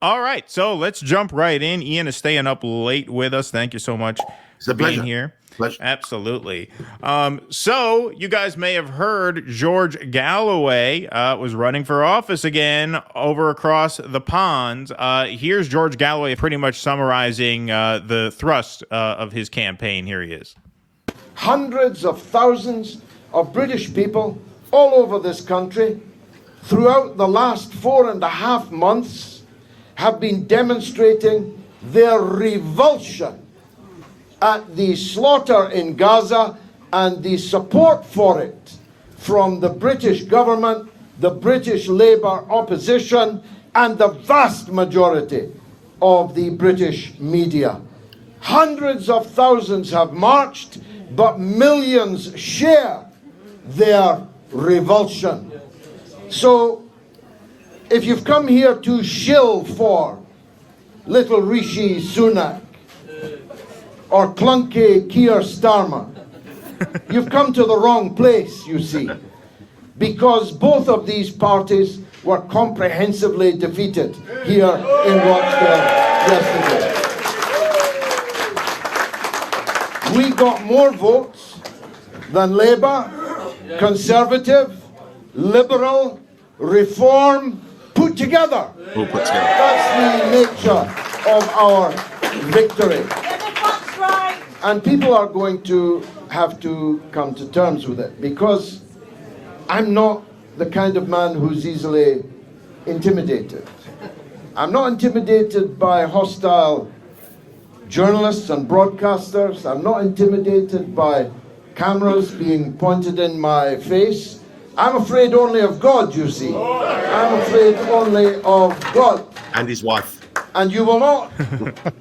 All right, so let's jump right in. Ian is staying up late with us. Thank you so much for being here. Pleasure. Absolutely. So you guys may have heard George Galloway was running for office again over across the pond. Here's George Galloway pretty much summarizing the thrust of his campaign. Here he is. Hundreds of thousands of British people all over this country throughout the last 4.5 months have been demonstrating their revulsion at the slaughter in Gaza and the support for it from the British government, the British Labour opposition, and the vast majority of the British media. Hundreds of thousands have marched, but millions share their revulsion. So, if you've come here to shill for little Rishi Sunak or clunky Keir Starmer, you've come to the wrong place, you see, because both of these parties were comprehensively defeated here in Rochdale yesterday. We got more votes than Labour, Conservative, Liberal, Reform, put together. All put together. That's the nature of our victory. And people are going to have to come to terms with it, because I'm not the kind of man who's easily intimidated. I'm not intimidated by hostile journalists and broadcasters. I'm not intimidated by cameras being pointed in my face. I'm afraid only of God, you see. I'm afraid only of God. And his wife. And you will not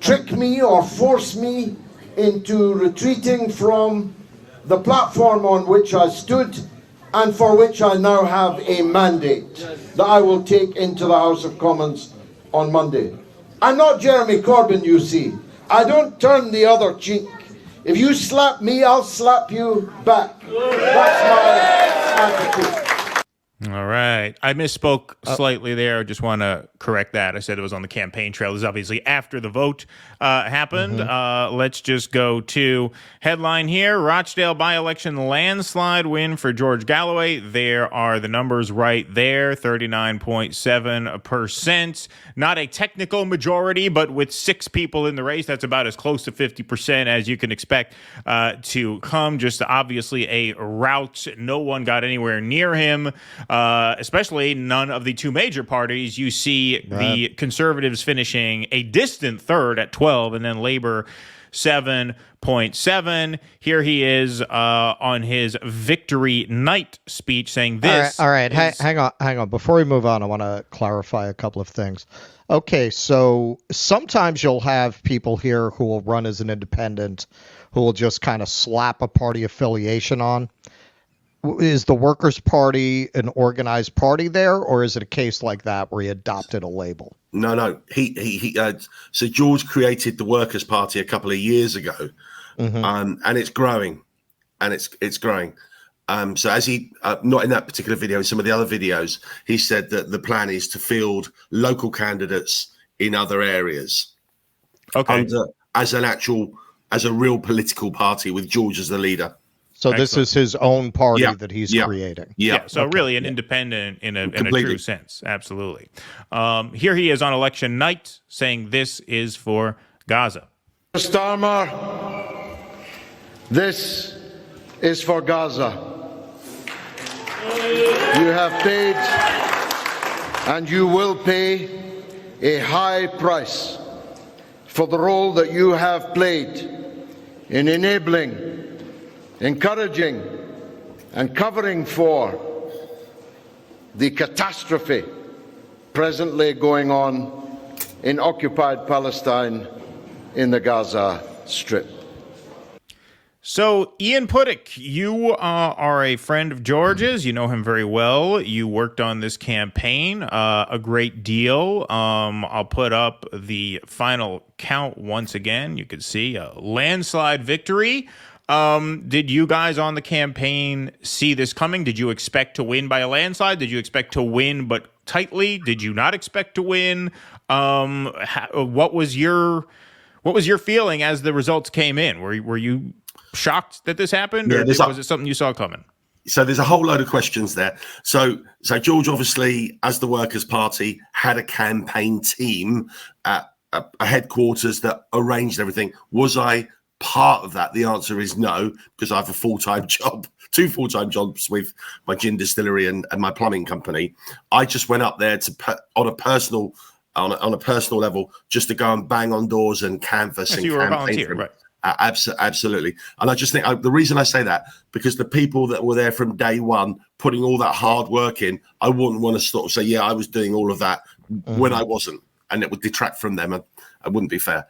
trick me or force me into retreating from the platform on which I stood and for which I now have a mandate that I will take into the House of Commons on Monday. I'm not Jeremy Corbyn, you see. I don't turn the other cheek. If you slap me, I'll slap you back. That's my attitude. All right. I misspoke slightly there. I just want to correct that. I said it was on the campaign trail. This is obviously after the vote happened. Let's just go to headline here. Rochdale by-election landslide win for George Galloway. There are the numbers right there, 39.7%. Not a technical majority, but with 6 people in the race, that's about as close to 50% as you can expect to come. Just obviously a rout. No one got anywhere near him. Especially none of the two major parties. You see the Conservatives finishing a distant third at 12, and then Labour 7.7. Here he is on his victory night speech saying this. All right. Hang on. Before we move on, I want to clarify a couple of things. Okay, so sometimes you'll have people here who will run as an independent who will just kind of slap a party affiliation on. Is the Workers' Party an organized party there, or is it a case like that where he adopted a label? No. So George created the Workers' Party a couple of years ago, and it's growing, and it's growing. So as he, not in that particular video, in some of the other videos, he said that the plan is to field local candidates in other areas. Okay. As a real political party with George as the leader. So this is his own party that he's creating. Yeah. So really an independent in a true sense. Absolutely. Here he is on election night saying this is for Gaza. Starmer, this is for Gaza. You have paid and you will pay a high price for the role that you have played in enabling, encouraging and covering for the catastrophe presently going on in occupied Palestine in the Gaza Strip. So, Ian Puddick, you are a friend of George's. You know him very well. You worked on this campaign a great deal. I'll put up the final count once again. You can see a landslide victory. Did you guys on the campaign see this coming? Did you expect to win by a landslide? Did you expect to win but tightly? Did you not expect to win? What was your feeling as the results came in? Were you shocked that this happened, or was it something you saw coming? So there's a whole load of questions there. So George, obviously, as the Workers' Party, had a campaign team at a headquarters that arranged everything. Was I part of that? The answer is no, because I have a full-time job, 2 full-time jobs with my gin distillery and my plumbing company. I just went up there on a personal level, just to go and bang on doors and canvass. And you were a volunteer, right? Absolutely. And I just think the reason I say that, because the people that were there from day one, putting all that hard work in, I wouldn't want to sort of say, yeah, I was doing all of that when I wasn't, and it would detract from them. I wouldn't be fair.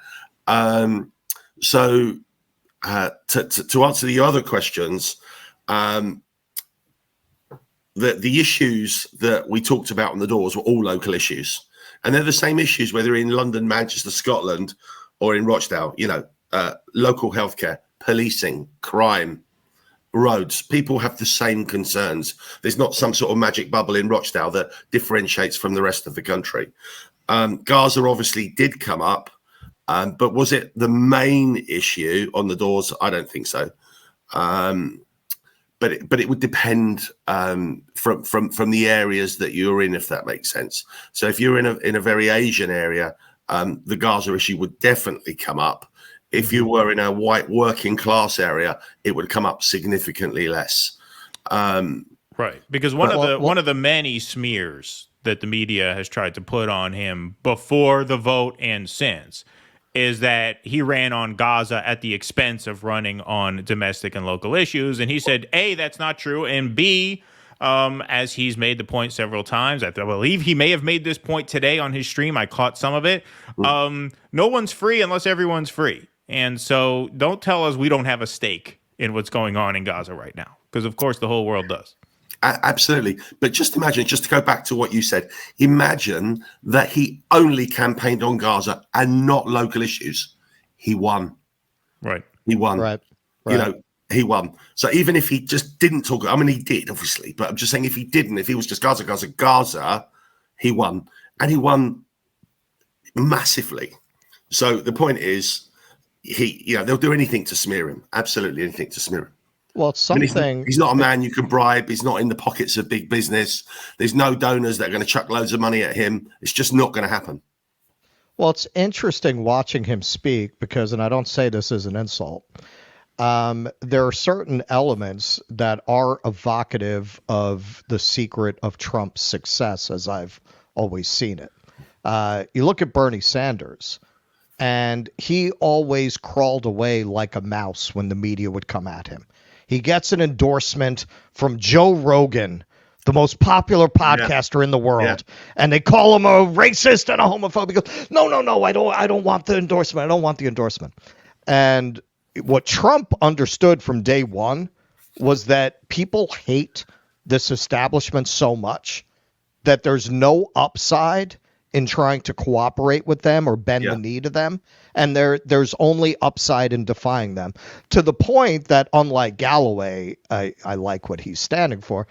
So to answer the other questions, the issues that we talked about on the doors were all local issues, and they're the same issues whether in London, Manchester, Scotland, or in Rochdale. Local healthcare, policing, crime, roads. People have the same concerns. There's not some sort of magic bubble in Rochdale that differentiates from the rest of the country. Gaza obviously did come up, but was it the main issue on the doors? I don't think so. But it would depend from the areas that you're in, if that makes sense. So if you're in a very Asian area, the Gaza issue would definitely come up. If you were in a white working class area, it would come up significantly less. Right, because one of the many smears that the media has tried to put on him before the vote and since is that he ran on Gaza at the expense of running on domestic and local issues. And he said, A, that's not true, and B, as he's made the point several times, I believe he may have made this point today on his stream. I caught some of it. No one's free unless everyone's free. And so don't tell us we don't have a stake in what's going on in Gaza right now, because, of course, the whole world does. Absolutely. But just imagine, just to go back to what you said, imagine that he only campaigned on Gaza and not local issues. He won. Right. He won. Right. He won. So even if he just didn't talk, I mean, he did, obviously, but I'm just saying if he didn't, if he was just Gaza, he won. And he won massively. So the point is, they'll do anything to smear him. Absolutely anything to smear him. Well, it's something. He's not a man you can bribe. He's not in the pockets of big business. There's no donors that are going to chuck loads of money at him. It's just not going to happen. Well, it's interesting watching him speak because, and I don't say this as an insult, there are certain elements that are evocative of the secret of Trump's success, as I've always seen it. You look at Bernie Sanders, and he always crawled away like a mouse when the media would come at him. He gets an endorsement from Joe Rogan, the most popular podcaster in the world, and they call him a racist and a homophobe. He goes, no, I don't want the endorsement. I don't want the endorsement. And what Trump understood from day one was that people hate this establishment so much that there's no upside in trying to cooperate with them or bend the knee to them. And there's only upside in defying them, to the point that, unlike Galloway, I like what he's standing for.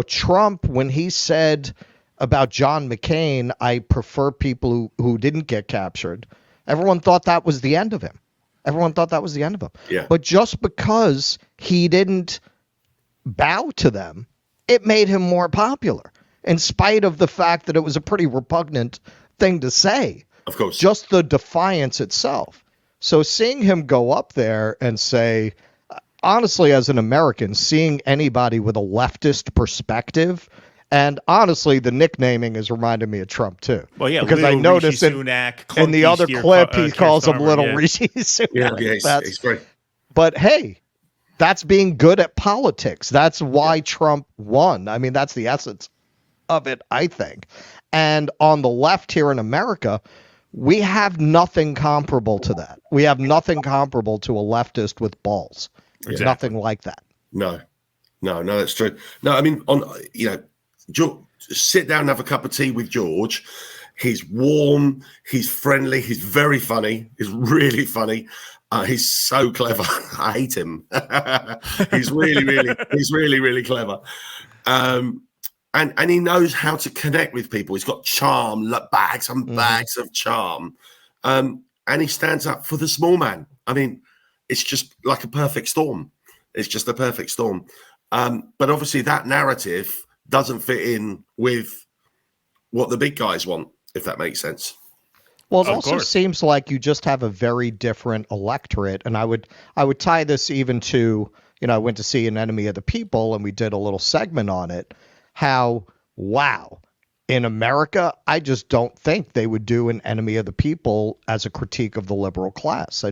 Trump, when he said about John McCain, I prefer people who didn't get captured, everyone thought that was the end of him. Yeah. But just because he didn't bow to them, it made him more popular, in spite of the fact that it was a pretty repugnant thing to say. Of course. Just the defiance itself. So seeing him go up there and say, honestly, as an American, seeing anybody with a leftist perspective, and honestly, the nicknaming is reminding me of Trump too. Well, yeah, because I noticed in the other clip he calls him Little Rishi Sunak. Yeah, it's great. But hey, that's being good at politics. That's why Trump won. I mean, that's the essence of it, I think. And on the left here in America, we have nothing comparable to that. We have nothing comparable to a leftist with balls. There's nothing like that. No, that's true. No, I mean, sit down and have a cup of tea with George. He's warm. He's friendly. He's very funny. He's really funny. He's so clever. I hate him. He's really, really clever. and he knows how to connect with people. He's got charm, bags and bags of charm, and he stands up for the small man. I mean, it's just like a perfect storm. It's just a perfect storm. But obviously, that narrative doesn't fit in with what the big guys want, if that makes sense. Well, it also seems like you just have a very different electorate, and I would tie this even to, I went to see An Enemy of the People, and we did a little segment on it. How, wow, in America, I just don't think they would do An Enemy of the People as a critique of the liberal class.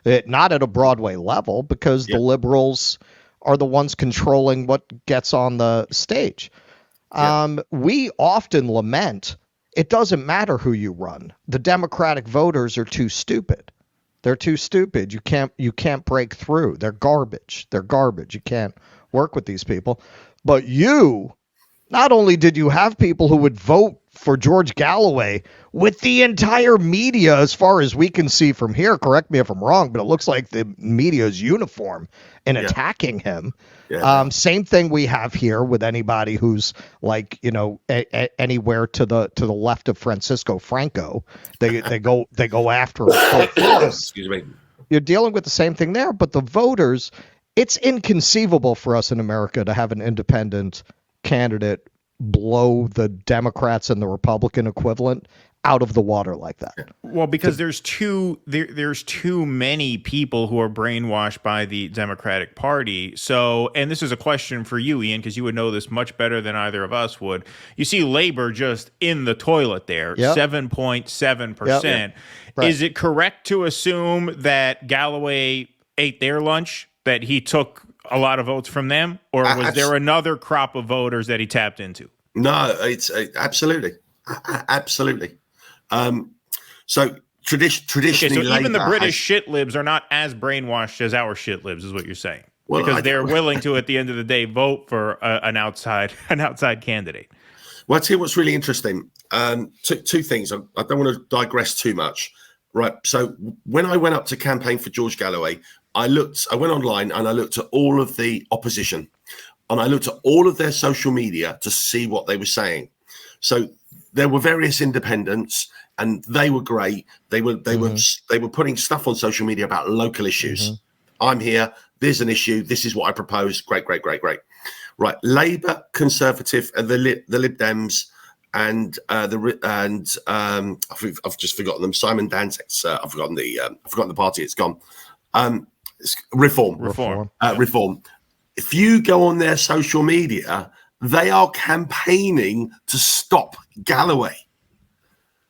Not at a Broadway level, because the liberals are the ones controlling what gets on the stage. We often lament, it doesn't matter who you run. The Democratic voters are too stupid. They're too stupid. You can't break through. They're garbage. You can't work with these people. But not only did you have people who would vote for George Galloway with the entire media, as far as we can see from here, correct me if I'm wrong, but it looks like the media is uniform in attacking him. Yeah. Same thing we have here with anybody who's like, anywhere to the left of Francisco Franco. They go after him full force. Excuse me. You're dealing with the same thing there, but the voters, it's inconceivable for us in America to have an independent candidate blow the Democrats and the Republican equivalent out of the water like that. Well, because there's too many people who are brainwashed by the Democratic Party. So, and this is a question for you, Ian, because you would know this much better than either of us would. You see Labor just in the toilet there, 7.7%. Yep. Right. Is it correct to assume that Galloway ate their lunch, that he took a lot of votes from them, or was there another crop of voters that he tapped into? No, it's absolutely. So traditionally, so even the British shit libs are not as brainwashed as our shit libs, is what you're saying, because they're willing to, at the end of the day, vote for an outside candidate. Well, I'll tell you what's really interesting. Two things. I don't want to digress too much. Right. So when I went up to campaign for George Galloway, I went online and I looked at all of the opposition, and I looked at all of their social media to see what they were saying. So there were various independents, and they were great. They were putting stuff on social media about local issues. I'm here. There's an issue. This is what I propose. Great. Right. Labour, Conservative, and the Lib Dems, and I've just forgotten them. Simon Danzig's. I've forgotten the party. It's gone. Reform. Reform. If you go on their social media, they are campaigning to stop Galloway.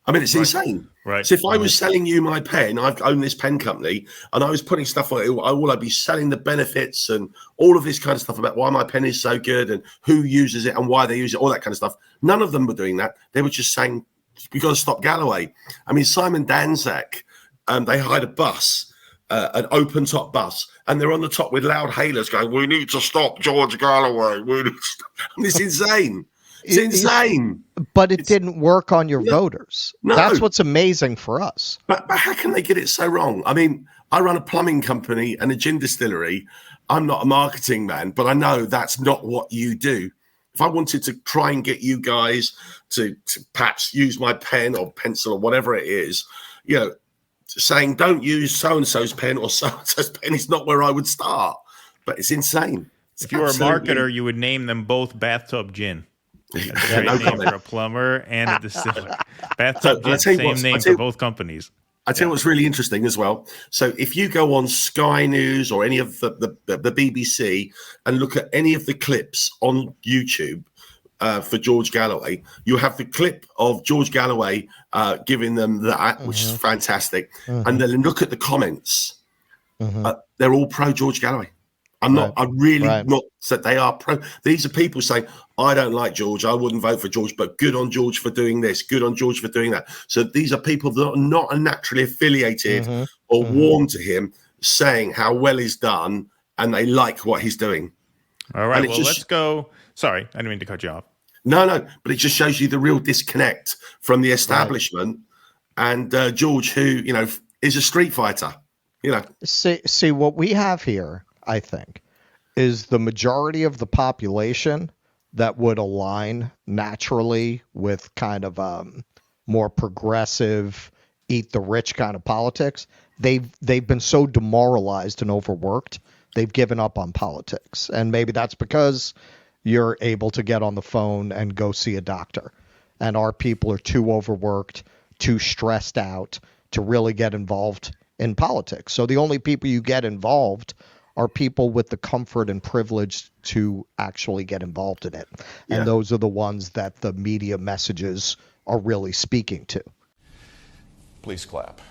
I mean, it's insane. Right. So if I was selling you my pen, I've owned this pen company, and I was putting stuff on it, I'd be selling the benefits and all of this kind of stuff about why my pen is so good and who uses it and why they use it, all that kind of stuff. None of them were doing that. They were just saying, we've got to stop Galloway. I mean, Simon Danzig, they hired a bus, an open-top bus, and they're on the top with loud hailers going, we need to stop George Galloway. We need to stop. I mean, it's insane. It's insane. But it didn't work on your voters. No. That's what's amazing for us. But how can they get it so wrong? I mean, I run a plumbing company and a gin distillery. I'm not a marketing man, but I know that's not what you do. If I wanted to try and get you guys to perhaps use my pen or pencil or whatever it is, saying don't use so-and-so's pen or so-and-so's pen is not where I would start. But it's insane. If you were a marketer, you would name them both Bathtub Gin. That's a great name for a plumber and a distiller. Bathtub Gin, same name for both companies. I tell you what's really interesting as well. So if you go on Sky News or any of the BBC and look at any of the clips on YouTube for George Galloway, you have the clip of George Galloway giving them that, which is fantastic. And then look at the comments. They're all pro George Galloway. I'm really not that they are pro. These are people saying, I don't like George. I wouldn't vote for George, but good on George for doing this. Good on George for doing that. So these are people that are not naturally affiliated or warm to him, saying how well he's done and they like what he's doing. All right. Well, let's go. Sorry, I didn't mean to cut you off. No, but it just shows you the real disconnect from the establishment and George, who, is a street fighter, See, what we have here, I think, is the majority of the population that would align naturally with kind of more progressive, eat the rich kind of politics, they've been so demoralized and overworked, they've given up on politics. And maybe that's because you're able to get on the phone and go see a doctor. And our people are too overworked, too stressed out to really get involved in politics. So the only people you get involved are people with the comfort and privilege to actually get involved in it. And those are the ones that the media messages are really speaking to. Please clap.